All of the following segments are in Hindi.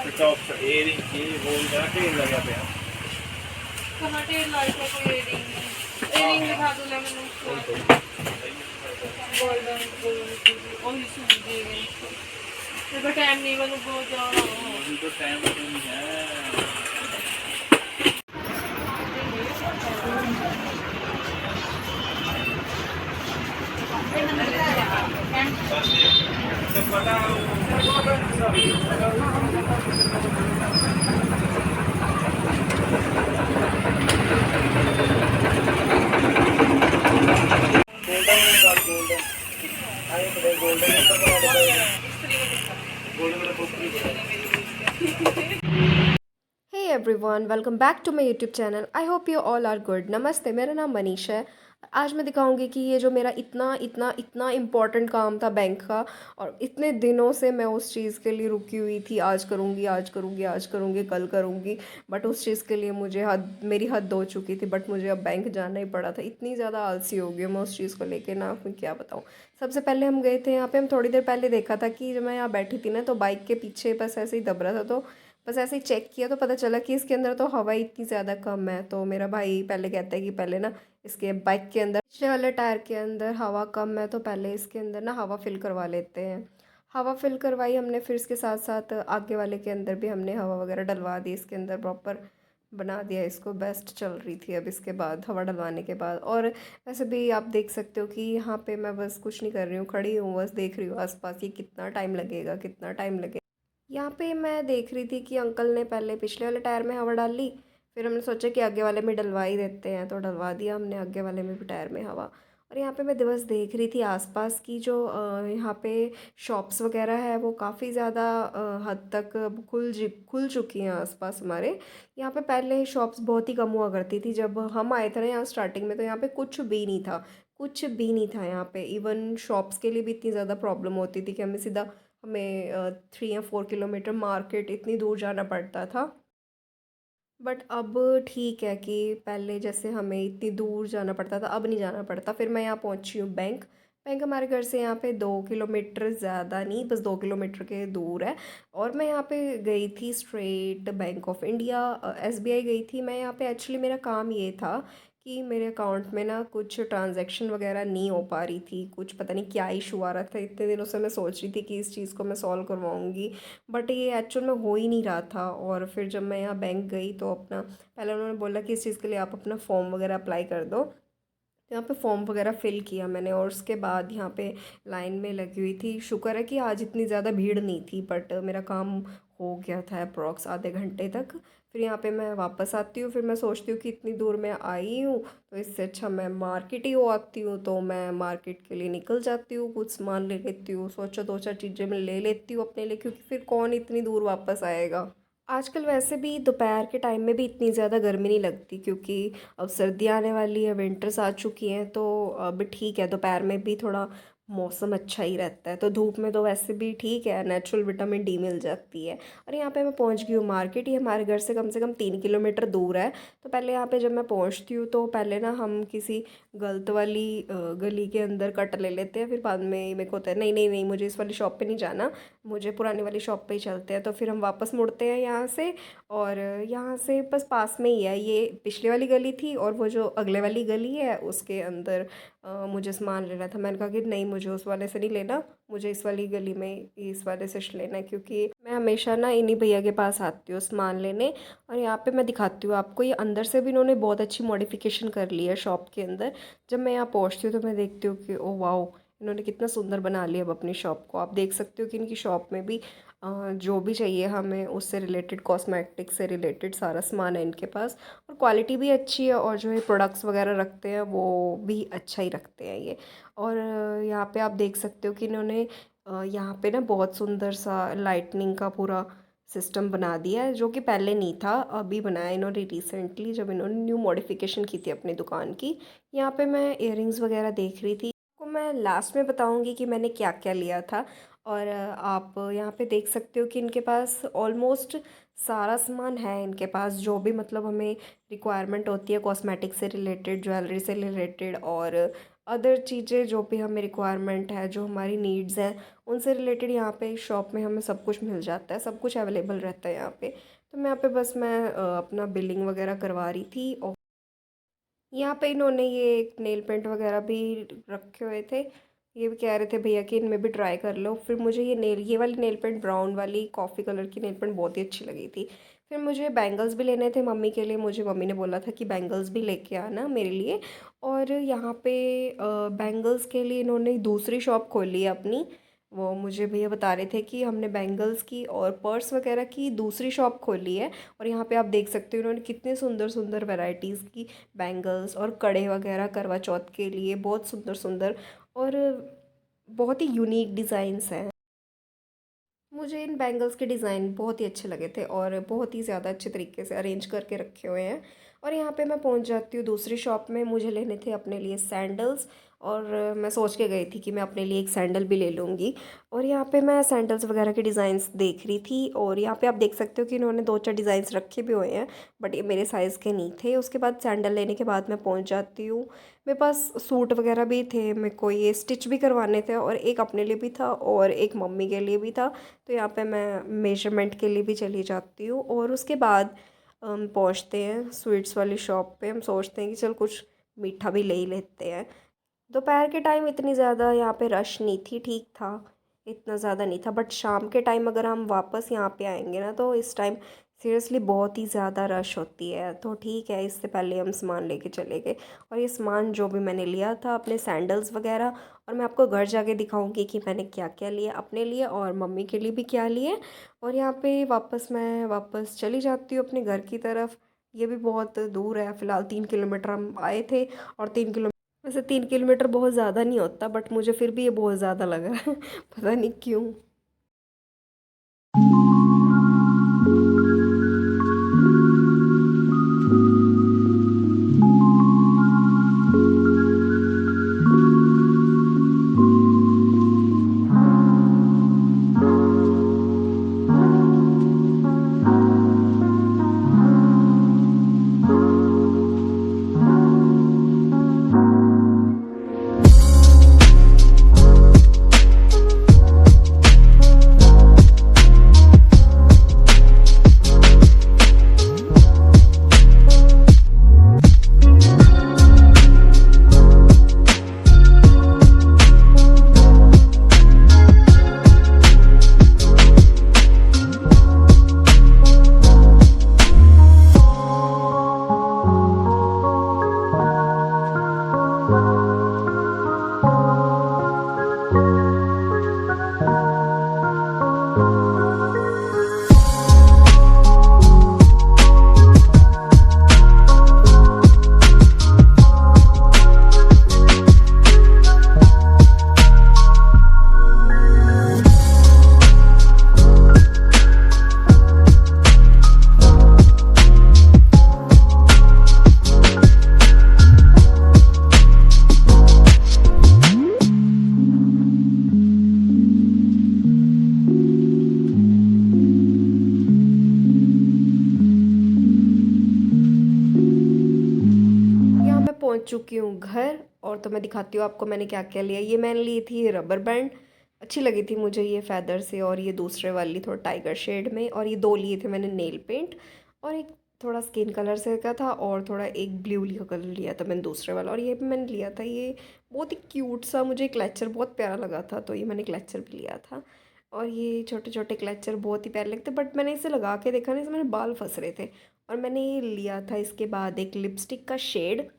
टॉप एयरिंग की वो जरा ढेर लगा पे कहाँ ढेर लाइट का कोई एयरिंग दिखा दो ना मैंने गोल्डन वही सूट दिए गए मेरे को टाइम नहीं मैंने बहुत ज़्यादा अभी तो टाइम नहीं है। Hey everyone, welcome back to my YouTube channel. I hope you all are good. नमस्ते, मेरा नाम मनीषा है। आज मैं दिखाऊंगी कि ये जो मेरा इतना इतना इतना इम्पॉर्टेंट काम था बैंक का, और इतने दिनों से मैं उस चीज़ के लिए रुकी हुई थी। आज करूँगी, आज करूँगी, आज करूँगी, कल करूँगी, बट उस चीज़ के लिए मुझे मेरी हद हो चुकी थी। बट मुझे अब बैंक जाना ही पड़ा था। इतनी ज़्यादा आलसी हो गई मैं उस चीज़ को लेके ना, मैं क्या बताऊँ। सबसे पहले हम गए थे यहाँ पे, हम थोड़ी देर पहले देखा था कि जब मैं यहाँ बैठी थी ना, तो बाइक के पीछे बस ऐसे ही दब रहा था। तो बस ऐसे ही चेक किया तो पता चला कि इसके अंदर तो हवा ही इतनी ज़्यादा कम है। तो मेरा भाई पहले कहता है कि पहले ना इसके बाइक के अंदर, पिछले वाले टायर के अंदर हवा कम है, तो पहले इसके अंदर ना हवा फिल करवा लेते हैं। हवा फिल करवाई हमने, फिर इसके साथ साथ आगे वाले के अंदर भी हमने हवा वगैरह डलवा दी। इसके अंदर प्रॉपर बना दिया इसको। बेस्ट चल रही थी अब इसके बाद, हवा डलवाने के बाद। और वैसे भी आप देख सकते हो कि यहाँ पे मैं बस कुछ नहीं कर रही हूँ, खड़ी हूँ, बस देख रही हूँ आसपास ये कितना टाइम लगेगा, कितना टाइम लगेगा। यहाँ पे मैं देख रही थी कि अंकल ने पहले पिछले वाले टायर में हवा डाल ली। फिर हमने सोचा कि आगे वाले में डलवा ही देते हैं, तो डलवा दिया हमने आगे वाले में भी टायर में हवा। और यहाँ पे मैं दिवस देख रही थी आसपास की जो यहाँ पे शॉप्स वगैरह है, वो काफ़ी ज़्यादा हद तक खुल चुकी हैं आसपास हमारे। यहाँ पे पहले शॉप्स बहुत ही कम हुआ करती थी। जब हम आए थे ना यहाँ स्टार्टिंग में, तो यहाँ पे कुछ भी नहीं था, कुछ भी नहीं था यहाँ पे। इवन शॉप्स के लिए भी इतनी ज़्यादा प्रॉब्लम होती थी कि हमें 3 या 4 किलोमीटर मार्केट इतनी दूर जाना पड़ता था। बट अब ठीक है कि पहले जैसे हमें इतनी दूर जाना पड़ता था, अब नहीं जाना पड़ता। फिर मैं यहाँ पहुँची हूँ बैंक। बैंक हमारे घर से यहाँ पे 2 किलोमीटर, ज़्यादा नहीं, बस 2 किलोमीटर के दूर है। और मैं यहाँ पे गई थी straight bank of India, SBI गई थी मैं। यहाँ पे एक्चुअली मेरा काम ये था कि मेरे अकाउंट में ना कुछ ट्रांजैक्शन वगैरह नहीं हो पा रही थी। कुछ पता नहीं क्या इशू आ रहा था। इतने दिनों से मैं सोच रही थी कि इस चीज़ को मैं सॉल्व करवाऊँगी, बट ये एक्चुअल में हो ही नहीं रहा था। और फिर जब मैं यहाँ बैंक गई, तो अपना पहले उन्होंने बोला कि इस चीज़ के लिए आप अपना फॉर्म वगैरह अप्लाई कर दो। तो यहाँ पे फॉर्म वगैरह फिल किया मैंने, और उसके बाद यहाँ पे लाइन में लगी हुई थी। शुक्र है कि आज इतनी ज़्यादा भीड़ नहीं थी, बट मेरा काम हो गया था अप्रॉक्स आधे घंटे तक। फिर यहाँ पे मैं वापस आती हूँ। फिर मैं सोचती हूँ कि इतनी दूर मैं आई हूँ, तो इससे अच्छा मैं मार्केट ही हो आती हूँ। तो मैं मार्केट के लिए निकल जाती हूँ, कुछ सामान ले लेती हूँ। सोचा 2-4 चीज़ें मैं ले लेती हूँ अपने लिए, क्योंकि फिर कौन इतनी दूर वापस आएगा। आजकल वैसे भी दोपहर के टाइम में भी इतनी ज़्यादा गर्मी नहीं लगती, क्योंकि अब सर्दियाँ आने वाली है, विंटर्स आ चुकी हैं। तो अब ठीक है, दोपहर में भी थोड़ा मौसम अच्छा ही रहता है। तो धूप में तो वैसे भी ठीक है, नेचुरल विटामिन डी मिल जाती है। और यहाँ पे मैं पहुँच गई हूँ मार्केट। ये हमारे घर से कम 3 किलोमीटर दूर है। तो पहले यहाँ पे जब मैं पहुँचती हूँ, तो पहले ना हम किसी गलत वाली गली के अंदर कट ले लेते हैं। फिर बाद में मेरे को होता है नहीं नहीं नहीं, मुझे इस वाली शॉप पे नहीं जाना, मुझे पुरानी वाली शॉप पे ही चलते हैं। तो फिर हम वापस मुड़ते हैं यहाँ से। और यहाँ से बस पास में ही है, ये पिछले वाली गली थी, और वो जो अगले वाली गली है उसके अंदर मुझे सामान लेना था। मैंने कहा कि नहीं, मुझे उस वाले से नहीं लेना, मुझे इस वाली गली में इस वाले से लेना है, क्योंकि मैं हमेशा ना इन्हीं भैया के पास आती हूँ सामान लेने। और यहाँ पे मैं दिखाती हूँ आपको, ये अंदर से भी इन्होंने बहुत अच्छी मॉडिफिकेशन कर ली है शॉप के अंदर। जब मैं यहाँ पहुँचती हूँ, तो मैं देखती हूँ कि ओ वाओ, इन्होंने कितना सुंदर बना लिया अब अपनी शॉप को। आप देख सकते हो कि इनकी शॉप में भी जो भी चाहिए हमें, उससे रिलेटेड, कॉस्मेटिक से रिलेटेड सारा सामान है इनके पास। और क्वालिटी भी अच्छी है, और जो ये प्रोडक्ट्स वगैरह रखते हैं वो भी अच्छा ही रखते हैं ये। और यहाँ पे आप देख सकते हो कि इन्होंने यहाँ पे ना बहुत सुंदर सा लाइटनिंग का पूरा सिस्टम बना दिया है, जो कि पहले नहीं था, अभी बनाया इन्होंने रिसेंटली, जब इन्होंने न्यू मॉडिफिकेशन की थी अपनी दुकान की। यहाँ पे मैं इयररिंग्स वगैरह देख रही थी, आपको मैं लास्ट में बताऊंगी कि मैंने क्या क्या लिया था। और आप यहाँ पे देख सकते हो कि इनके पास ऑलमोस्ट सारा सामान है इनके पास, जो भी मतलब हमें रिक्वायरमेंट होती है कॉस्मेटिक से रिलेटेड, ज्वेलरी से रिलेटेड, और अदर चीज़ें जो भी हमें रिक्वायरमेंट है, जो हमारी नीड्स हैं, उनसे रिलेटेड यहाँ पे शॉप में हमें सब कुछ मिल जाता है, सब कुछ अवेलेबल रहता है यहाँ पे। तो मैं यहाँ पे बस मैं अपना बिलिंग वगैरह करवा रही थी। और यहाँ पे इन्होंने ये एक नेल पेंट वगैरह भी रखे हुए थे। ये भी कह रहे थे भैया कि इनमें भी ट्राई कर लो। फिर मुझे ये वाली नेल पेंट, ब्राउन वाली कॉफ़ी कलर की नेल पेंट बहुत ही अच्छी लगी थी। फिर मुझे बैंगल्स भी लेने थे मम्मी के लिए। मुझे मम्मी ने बोला था कि बैंगल्स भी लेके आना मेरे लिए। और यहाँ पे बैंगल्स के लिए इन्होंने दूसरी शॉप खोली है अपनी। वो मुझे भैया बता रहे थे कि हमने बैंगल्स की और पर्स वगैरह की दूसरी शॉप खोली है। और यहाँ पे आप देख सकते हो इन्होंने कितने सुंदर सुंदर वैरायटीज़ की बैंगल्स और कड़े वगैरह करवा चौथ के लिए, बहुत सुंदर सुंदर और बहुत ही यूनिक डिज़ाइंस हैं। मुझे इन बैंगल्स के डिज़ाइन बहुत ही अच्छे लगे थे और बहुत ही ज़्यादा अच्छे तरीके से अरेंज करके रखे हुए हैं। और यहाँ पे मैं पहुँच जाती हूँ दूसरी शॉप में। मुझे लेने थे अपने लिए सैंडल्स। और मैं सोच के गई थी कि मैं अपने लिए एक सैंडल भी ले लूँगी। और यहाँ पे मैं सैंडल्स वगैरह के डिज़ाइंस देख रही थी। और यहाँ पे आप देख सकते हो कि इन्होंने दो चार डिज़ाइंस रखे भी हुए हैं, बट ये मेरे साइज़ के नहीं थे। उसके बाद सैंडल लेने के बाद मैं पहुँच जाती हूँ। मेरे पास सूट वगैरह भी थे, मेरे को ये स्टिच भी करवाने थे, और एक अपने लिए भी था और एक मम्मी के लिए भी था। तो यहाँ पे मैं मेजरमेंट के लिए भी चली जाती हूँ। और उसके बाद हम पहुँचते हैं स्वीट्स वाली शॉप पे। हम सोचते हैं कि चल कुछ मीठा भी ले ही लेते हैं। दोपहर के टाइम इतनी ज़्यादा यहाँ पे रश नहीं थी, ठीक था, इतना ज़्यादा नहीं था। बट शाम के टाइम अगर हम वापस यहाँ पे आएंगे ना, तो इस टाइम सीरियसली बहुत ही ज़्यादा रश होती है। तो ठीक है, इससे पहले हम सामान लेके चले गए। और ये सामान जो भी मैंने लिया था, अपने सैंडल्स वगैरह, और मैं आपको घर जाके दिखाऊंगी कि मैंने क्या क्या लिया अपने लिए और मम्मी के लिए भी क्या लिए। और यहाँ पे मैं वापस चली जाती हूँ अपने घर की तरफ। ये भी बहुत दूर है, फ़िलहाल 3 किलोमीटर हम आए थे। और 3 किलोमीटर, वैसे 3 किलोमीटर बहुत ज़्यादा नहीं होता, बट मुझे फिर भी ये बहुत ज़्यादा लगा पता नहीं क्यों। पहुंच चुकी हूँ घर। और तो मैं दिखाती हूँ आपको मैंने क्या क्या लिया। ये मैंने ली थी रबर बैंड, अच्छी लगी थी मुझे ये फैदर से। और ये दूसरे वाली थोड़ा टाइगर शेड में। और ये दो लिए थे मैंने नेल पेंट, और एक थोड़ा स्किन कलर से का था, और थोड़ा एक ब्लू लिया कलर लिया था मैंने दूसरे वाला। और ये भी मैंने लिया था, ये बहुत ही क्यूट सा, मुझे क्लचर बहुत प्यारा लगा था, तो ये मैंने क्लचर भी लिया था। और ये छोटे छोटे क्लचर बहुत ही प्यारे लगते, बट मैंने इसे लगा के देखा ना, इसमें मेरे बाल फंस रहे थे। और मैंने ये लिया था इसके बाद एक लिपस्टिक का शेड,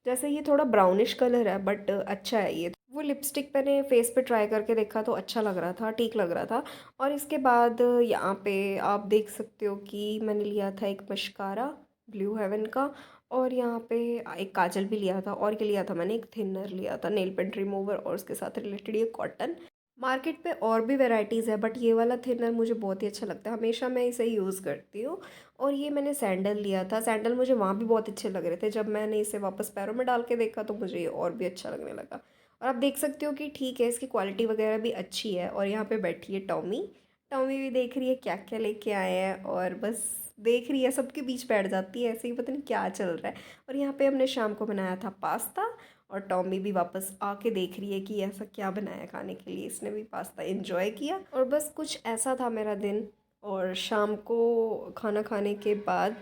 जैसे ये थोड़ा ब्राउनिश कलर है, बट अच्छा है ये। वो लिपस्टिक मैंने फेस पे ट्राई करके देखा तो अच्छा लग रहा था, ठीक लग रहा था। और इसके बाद यहाँ पे आप देख सकते हो कि मैंने लिया था एक मस्कारा ब्लू हेवन का। और यहाँ पे एक काजल भी लिया था। और ये लिया था मैंने एक थिनर लिया था, नेल पेंट रिमूवर, और उसके साथ रिलेटेड ये कॉटन। मार्केट पे और भी वैरायटीज़ है, बट ये वाला थिनर मुझे बहुत ही अच्छा लगता है, हमेशा मैं इसे यूज़ करती हूँ। और ये मैंने सैंडल लिया था, सैंडल मुझे वहाँ भी बहुत अच्छे लग रहे थे। जब मैंने इसे वापस पैरों में डाल के देखा तो मुझे ये और भी अच्छा लगने लगा। और आप देख सकते हो कि ठीक है, इसकी क्वालिटी वगैरह भी अच्छी है। और यहाँ पे बैठी है टॉमी, टॉमी भी देख रही है क्या क्या लेके आए हैं, और बस देख रही है, सबके बीच बैठ जाती है ऐसे ही, पता नहीं क्या चल रहा है। और यहाँ पे हमने शाम को बनाया था पास्ता। और टॉमी भी वापस आके देख रही है कि ऐसा क्या बनाया खाने के लिए। इसने भी पास्ता एंजॉय किया और बस कुछ ऐसा था मेरा दिन। और शाम को खाना खाने के बाद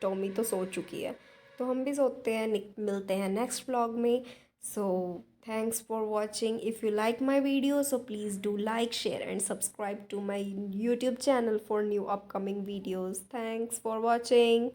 टॉमी तो सो चुकी है, तो हम भी सोते हैं। मिलते हैं नेक्स्ट व्लॉग में। सो thanks for watching. If you like my video, so please do like, share and subscribe to my YouTube channel for new upcoming videos. Thanks for watching.